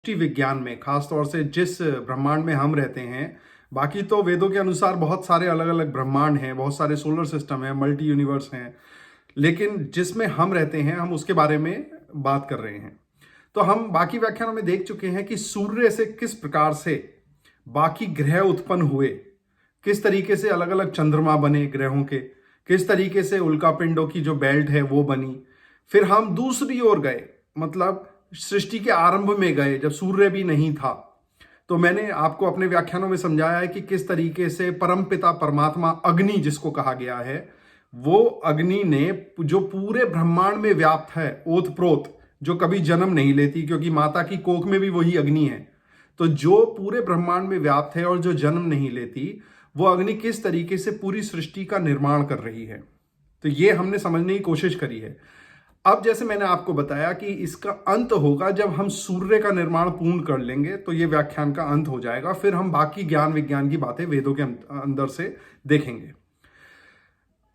सृष्टि विज्ञान में, खास तौर से जिस ब्रह्मांड में हम रहते हैं। बाकी तो वेदों के अनुसार बहुत सारे अलग अलग ब्रह्मांड हैं, बहुत सारे सोलर सिस्टम हैं, मल्टी यूनिवर्स हैं, लेकिन जिसमें हम रहते हैं हम उसके बारे में बात कर रहे हैं। तो हम बाकी व्याख्यानों में देख चुके हैं कि सूर्य से किस प्रकार से बाकी ग्रह उत्पन्न हुए, किस तरीके से अलग अलग चंद्रमा बने ग्रहों के, किस तरीके से उल्का पिंडों की जो बेल्ट है वो बनी। फिर हम दूसरी ओर गए, मतलब सृष्टि के आरंभ में गए जब सूर्य भी नहीं था। तो मैंने आपको अपने व्याख्यानों में समझाया है कि किस तरीके से परमपिता परमात्मा अग्नि जिसको कहा गया है, वो अग्नि ने जो पूरे ब्रह्मांड में व्याप्त है, ओत प्रोत, जो कभी जन्म नहीं लेती क्योंकि माता की कोख में भी वही अग्नि है। तो जो पूरे ब्रह्मांड में व्याप्त है और जो जन्म नहीं लेती, वो अग्नि किस तरीके से पूरी सृष्टि का निर्माण कर रही है, तो ये हमने समझने की कोशिश करी है। अब जैसे मैंने आपको बताया कि इसका अंत होगा जब हम सूर्य का निर्माण पूर्ण कर लेंगे, तो ये व्याख्यान का अंत हो जाएगा। फिर हम बाकी ज्ञान विज्ञान की बातें वेदों के अंदर से देखेंगे।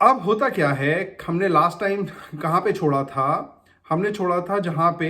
अब होता क्या है, हमने लास्ट टाइम कहां पे छोड़ा था? हमने छोड़ा था जहां पे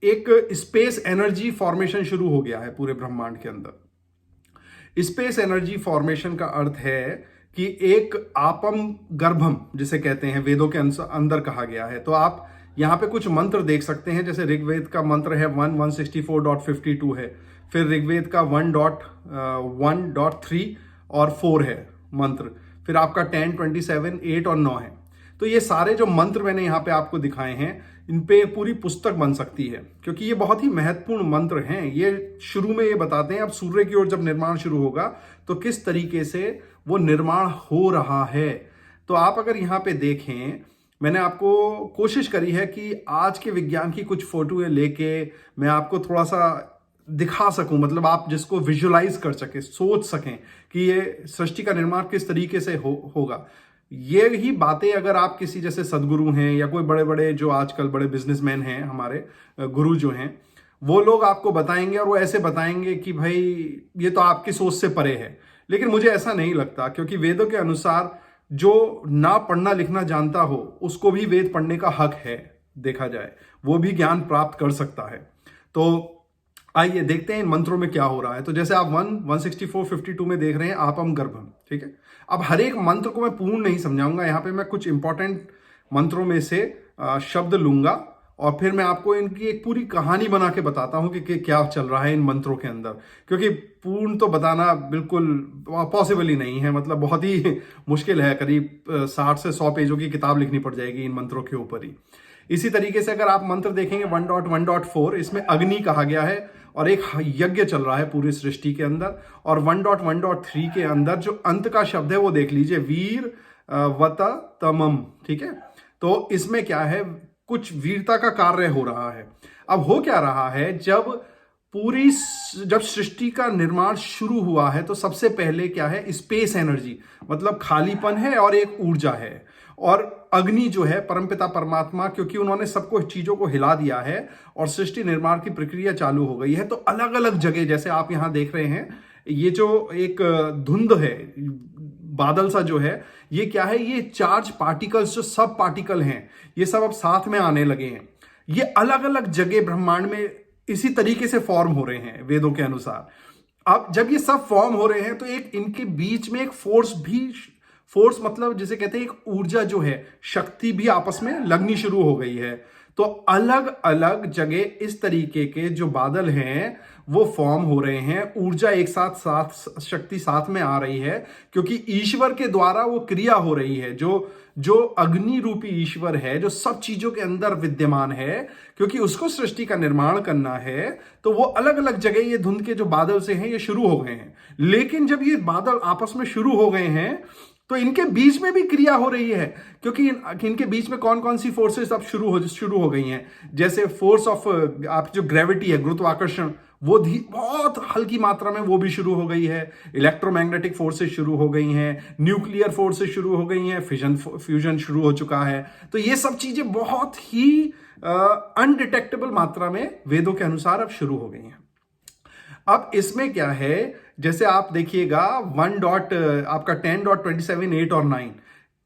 एक स्पेस एनर्जी फॉर्मेशन शुरू हो गया है पूरे ब्रह्मांड के अंदर। स्पेस एनर्जी फॉर्मेशन का अर्थ है कि एक आपम गर्भम जिसे कहते हैं, वेदों के अंदर कहा गया है। तो आप यहां पे कुछ मंत्र देख सकते हैं, जैसे ऋग्वेद का मंत्र है 164.52 है, फिर ऋग्वेद का 1.1.3 और 4 है मंत्र, फिर आपका 10, 27, 8 और 9 है। तो ये सारे जो मंत्र मैंने यहाँ पे आपको दिखाए हैं, इन पे पूरी पुस्तक बन सकती है, क्योंकि ये बहुत ही महत्वपूर्ण मंत्र हैं। ये शुरू में ये बताते हैं अब सूर्य की ओर जब निर्माण शुरू होगा तो किस तरीके से वो निर्माण हो रहा है। तो आप अगर यहाँ पे देखें, मैंने आपको कोशिश करी है कि आज के विज्ञान की कुछ फोटोएं लेके मैं आपको थोड़ा सा दिखा सकूं, मतलब आप जिसको विजुलाइज कर सके, सोच सकें कि ये सृष्टि का निर्माण किस तरीके से होगा। ये ही बातें अगर आप किसी जैसे सदगुरु हैं या कोई बड़े बड़े जो आजकल बड़े बिजनेसमैन हैं, हमारे गुरु जो हैं, वो लोग आपको बताएंगे और वो ऐसे बताएंगे कि भाई ये तो आपकी सोच से परे है। लेकिन मुझे ऐसा नहीं लगता, क्योंकि वेदों के अनुसार जो ना पढ़ना लिखना जानता हो उसको भी वेद पढ़ने का हक है, देखा जाए वो भी ज्ञान प्राप्त कर सकता है। तो आइए देखते हैं इन मंत्रों में क्या हो रहा है। तो जैसे आप 164:52 में देख रहे हैं आपम गर्भम, ठीक है। अब हर एक मंत्र को मैं पूर्ण नहीं समझाऊंगा, यहाँ पे मैं कुछ इंपॉर्टेंट मंत्रों में से शब्द लूंगा और फिर मैं आपको इनकी एक पूरी कहानी बना के बताता हूं कि क्या चल रहा है इन मंत्रों के अंदर, क्योंकि पूर्ण तो बताना बिल्कुल पॉसिबल ही नहीं है, मतलब बहुत ही मुश्किल है। करीब 60 से 100 पेजों की किताब लिखनी पड़ जाएगी इन मंत्रों के ऊपर ही। इसी तरीके से अगर आप मंत्र देखेंगे 1.1.4, इसमें अग्नि कहा गया है और एक यज्ञ चल रहा है पूरी सृष्टि के अंदर। और 1.1.3 के अंदर जो अंत का शब्द है वो देख लीजिए, वीर वत तमम, ठीक है। तो इसमें क्या है, कुछ वीरता का कार्य हो रहा है। अब हो क्या रहा है, जब सृष्टि का निर्माण शुरू हुआ है तो सबसे पहले क्या है, स्पेस एनर्जी, मतलब खालीपन है और एक ऊर्जा है। और अग्नि जो है परमपिता परमात्मा, क्योंकि उन्होंने सबको चीजों को हिला दिया है और सृष्टि निर्माण की प्रक्रिया चालू हो गई है। तो अलग अलग जगह, जैसे आप यहां देख रहे हैं, ये जो एक धुंध है, बादल सा जो है, ये क्या है, ये चार्ज पार्टिकल्स जो सब पार्टिकल हैं, ये सब अब साथ में आने लगे हैं। ये अलग अलग जगह ब्रह्मांड में इसी तरीके से फॉर्म हो रहे हैं वेदों के अनुसार। अब जब ये सब फॉर्म हो रहे हैं तो एक इनके बीच में एक फोर्स मतलब जिसे कहते हैं एक ऊर्जा जो है, शक्ति भी आपस में लगनी शुरू हो गई है। तो अलग अलग जगह इस तरीके के जो बादल हैं वो फॉर्म हो रहे हैं, ऊर्जा एक साथ शक्ति साथ में आ रही है, क्योंकि ईश्वर के द्वारा वो क्रिया हो रही है। जो अग्नि रूपी ईश्वर है, जो सब चीजों के अंदर विद्यमान है, क्योंकि उसको सृष्टि का निर्माण करना है, तो वो अलग अलग जगह ये धुंध के जो बादल से हैं ये शुरू हो गए हैं। लेकिन जब ये बादल आपस में शुरू हो गए हैं तो इनके बीच में भी क्रिया हो रही है, क्योंकि इनके बीच में कौन कौन सी फोर्सेस अब शुरू हो गई हैं। जैसे फोर्स ऑफ आप जो ग्रेविटी है, गुरुत्वाकर्षण, वो बहुत हल्की मात्रा में वो भी शुरू हो गई है। इलेक्ट्रोमैग्नेटिक फोर्सेस शुरू हो गई हैं, न्यूक्लियर फोर्सेस शुरू हो गई हैं, फ्यूजन शुरू हो चुका है। तो ये सब चीजें बहुत ही अनडिटेक्टेबल मात्रा में वेदों के अनुसार अब शुरू हो गई हैं। अब इसमें क्या है, जैसे आप देखिएगा आपका 10.27, 8 और 9,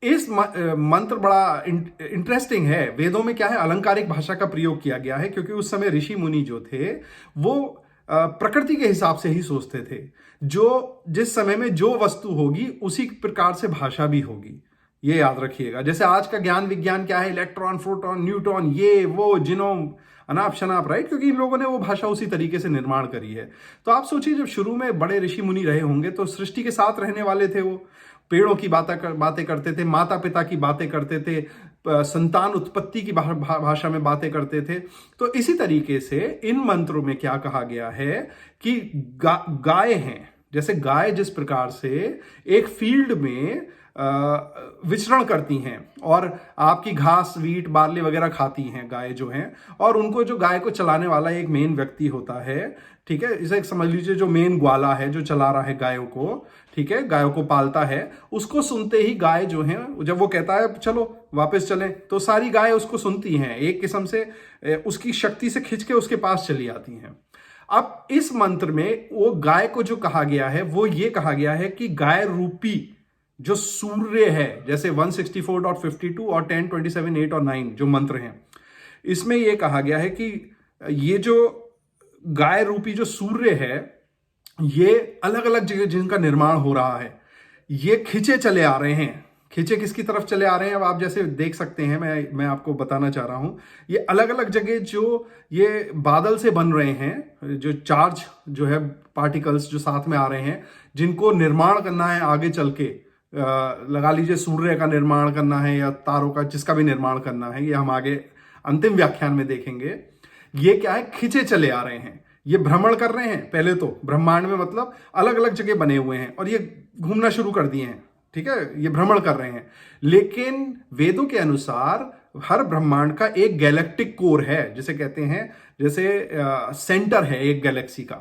इस मंत्र बड़ा इंटरेस्टिंग है। वेदों में क्या है, अलंकारिक भाषा का प्रयोग किया गया है, क्योंकि उस समय ऋषि मुनि जो थे वो प्रकृति के हिसाब से ही सोचते थे। जो जिस समय में जो वस्तु होगी उसी प्रकार से भाषा भी होगी, ये याद रखिएगा। जैसे आज का ज्ञान विज्ञान क्या है, इलेक्ट्रॉन, प्रोटॉन, न्यूट्रॉन, ये वो, जीनोम, अनाप शनाप, राइट, क्योंकि इन लोगों ने वो भाषा उसी तरीके से निर्माण करी है। तो आप सोचिए, जब शुरू में बड़े ऋषि मुनि रहे होंगे तो सृष्टि के साथ रहने वाले थे, वो पेड़ों की बातें करते थे, माता पिता की बातें करते थे, संतान उत्पत्ति की भाषा में बातें करते थे। तो इसी तरीके से इन मंत्रों में क्या कहा गया है कि गाय हैं, जैसे गाय जिस प्रकार से एक फील्ड में विचरण करती हैं और आपकी घास, वीट, बार्ले वगैरह खाती हैं गाय जो हैं, और उनको जो गाय को चलाने वाला एक मेन व्यक्ति होता है, ठीक है, इसे समझ लीजिए जो मेन ग्वाला है जो चला रहा है गायों को, ठीक है, गायों को पालता है, उसको सुनते ही गाय जो है, जब वो कहता है चलो वापस चलें, तो सारी गाय उसको सुनती हैं, एक किस्म से उसकी शक्ति से खिंच के उसके पास चली आती हैं। अब इस मंत्र में वो गाय को जो कहा गया है वो ये कहा गया है कि गाय रूपी जो सूर्य है, जैसे 164.52 और 10, 27, 8 और 9 जो मंत्र हैं, इसमें यह कहा गया है कि ये जो गाय रूपी जो सूर्य है, ये अलग अलग जगह जिनका निर्माण हो रहा है, ये खिंचे चले आ रहे हैं। खिंचे किसकी तरफ चले आ रहे हैं, अब आप जैसे देख सकते हैं, मैं आपको बताना चाह रहा हूं, ये अलग अलग जगह जो ये बादल से बन रहे हैं, जो चार्ज जो है पार्टिकल्स जो साथ में आ रहे हैं, जिनको निर्माण करना है आगे चल के, लगा लीजिए सूर्य का निर्माण करना है या तारों का, जिसका भी निर्माण करना है, ये हम आगे अंतिम व्याख्यान में देखेंगे। ये क्या है, खिंचे चले आ रहे हैं, ये भ्रमण कर रहे हैं। पहले तो ब्रह्मांड में मतलब अलग अलग जगह बने हुए हैं और ये घूमना शुरू कर दिए हैं, ठीक है, ये भ्रमण कर रहे हैं। लेकिन वेदों के अनुसार हर ब्रह्मांड का एक गैलेक्टिक कोर है, जिसे कहते हैं, जैसे सेंटर है एक गैलेक्सी का,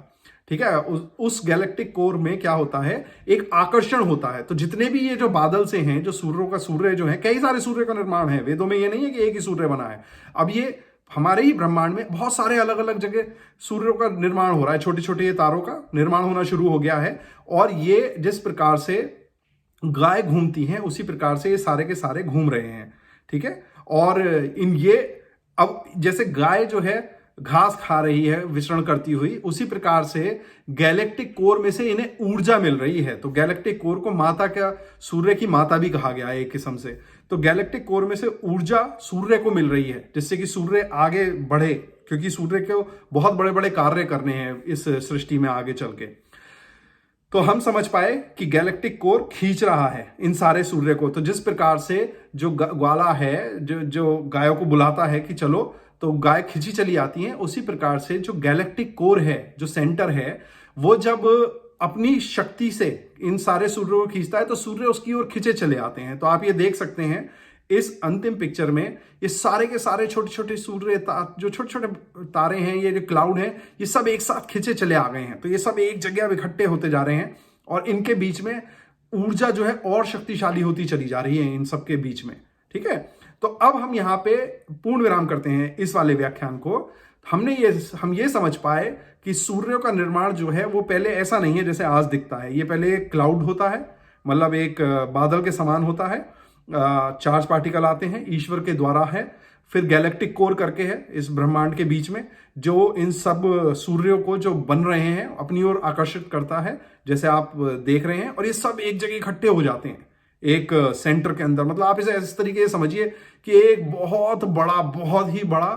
ठीक है। उस गैलेक्टिक कोर में क्या होता है, एक आकर्षण होता है। तो जितने भी ये जो बादल से हैं, जो सूर्य जो है, कई सारे सूर्य का निर्माण है, वेदों में ये नहीं है कि एक ही सूर्य बना है। अब ये हमारे ही ब्रह्मांड में बहुत सारे अलग अलग जगह सूर्यों का निर्माण हो रहा है, छोटे छोटे तारों का निर्माण होना शुरू हो गया है। और ये जिस प्रकार से गाय घूमती हैं उसी प्रकार से ये सारे के सारे घूम रहे हैं, ठीक है। और अब जैसे गाय जो है घास खा रही है विचरण करती हुई, उसी प्रकार से गैलेक्टिक कोर में से इन्हें ऊर्जा मिल रही है। तो गैलेक्टिक कोर को माता का, सूर्य की माता भी कहा गया है एक किस्म से। तो गैलेक्टिक कोर में से ऊर्जा सूर्य को मिल रही है, जिससे कि सूर्य आगे बढ़े, क्योंकि सूर्य को बहुत बड़े बड़े कार्य करने हैं इस सृष्टि में आगे चल के। तो हम समझ पाए कि गैलेक्टिक कोर खींच रहा है इन सारे सूर्य को। तो जिस प्रकार से जो ग्वाला है, जो गायों को बुलाता है कि चलो, तो गाय खिंची चली आती है, उसी प्रकार से जो गैलेक्टिक कोर है, जो सेंटर है, वो जब अपनी शक्ति से इन सारे सूर्यों को खींचता है तो सूर्य उसकी ओर खिंचे चले आते हैं। तो आप ये देख सकते हैं इस अंतिम पिक्चर में, ये सारे के सारे छोटे छोटे सूर्य, जो छोटे छोटे तारे हैं, ये जो क्लाउड है, ये सब एक साथ खिंचे चले आ गए हैं। तो ये सब एक जगह इकट्ठे होते जा रहे हैं और इनके बीच में ऊर्जा जो है और शक्तिशाली होती चली जा रही है इन सबके बीच में, ठीक है। तो अब हम यहाँ पे पूर्ण विराम करते हैं इस वाले व्याख्यान को। हम ये समझ पाए कि सूर्य का निर्माण जो है वो पहले ऐसा नहीं है जैसे आज दिखता है। ये पहले एक क्लाउड होता है, मतलब एक बादल के समान होता है, चार्ज पार्टिकल आते हैं, ईश्वर के द्वारा है। फिर गैलेक्टिक कोर करके है इस ब्रह्मांड के बीच में, जो इन सब सूर्यों को जो बन रहे हैं अपनी ओर आकर्षित करता है, जैसे आप देख रहे हैं। और ये सब एक जगह इकट्ठे हो जाते हैं एक सेंटर के अंदर। मतलब आप इसे इस तरीके से समझिए कि एक बहुत ही बड़ा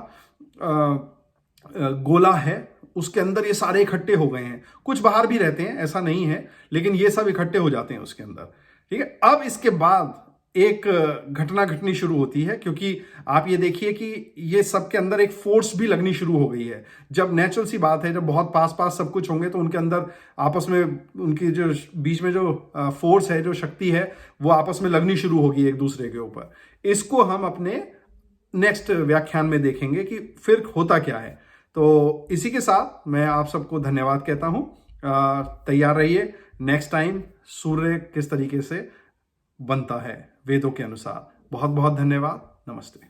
गोला है, उसके अंदर ये सारे इकट्ठे हो गए हैं। कुछ बाहर भी रहते हैं, ऐसा नहीं है, लेकिन ये सब इकट्ठे हो जाते हैं उसके अंदर, ठीक है। अब इसके बाद एक घटना घटनी शुरू होती है, क्योंकि आप ये देखिए कि ये सब के अंदर एक फोर्स भी लगनी शुरू हो गई है। जब नेचुरल सी बात है, जब बहुत पास पास सब कुछ होंगे तो उनके अंदर आपस में उनकी जो बीच में जो फोर्स है, जो शक्ति है, वो आपस में लगनी शुरू होगी एक दूसरे के ऊपर। इसको हम अपने नेक्स्ट व्याख्यान में देखेंगे कि फिर होता क्या है। तो इसी के साथ मैं आप सबको धन्यवाद कहता हूं। तैयार रहिए, नेक्स्ट टाइम सूर्य किस तरीके से बनता है वेदों के अनुसार। बहुत बहुत धन्यवाद, नमस्ते।